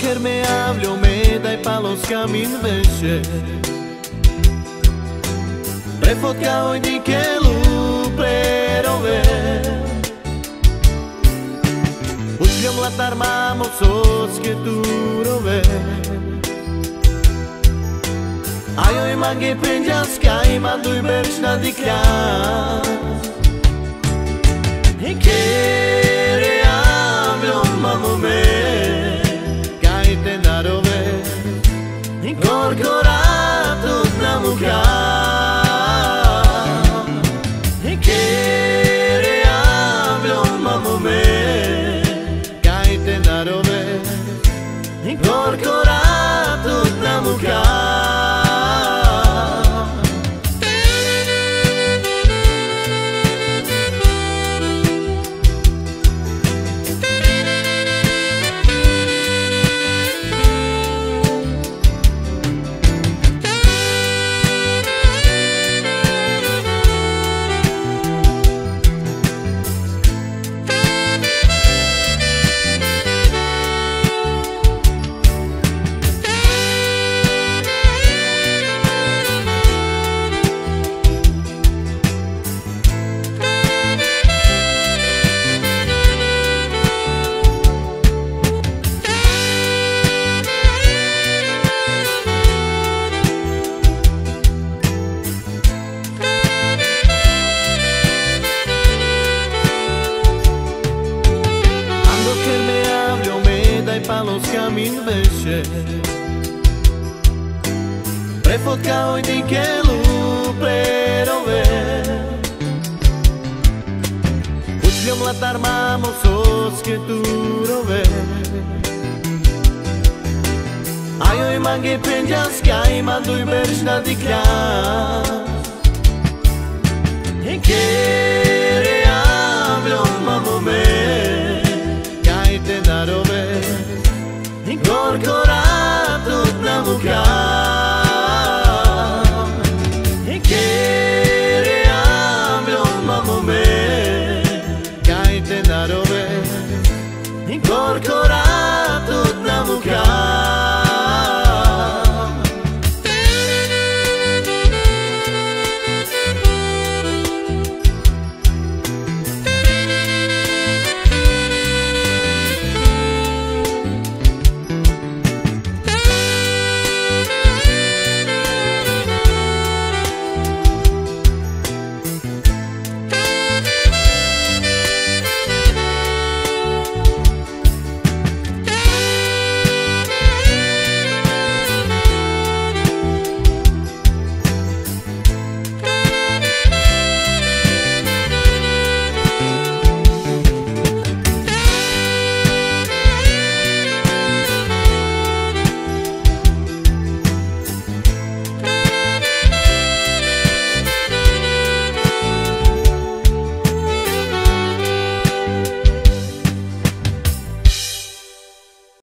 Doker me javljao me daj palo s kamin veše Prefotkao i nikelu prerove Učljom latar mamo soske turove Ajoj mange penđaska i manduj berčna dikljaz I kere javljom mamo me Kajte narove I korkoratut na muka I kere javljom mamo me Kajte narove I korkoratut na muka Palos kamin veše Prefotkao i nikelu prerove Učljom latar mamo soske turove Ajoj mange penđaska i manduj berčna dikljaz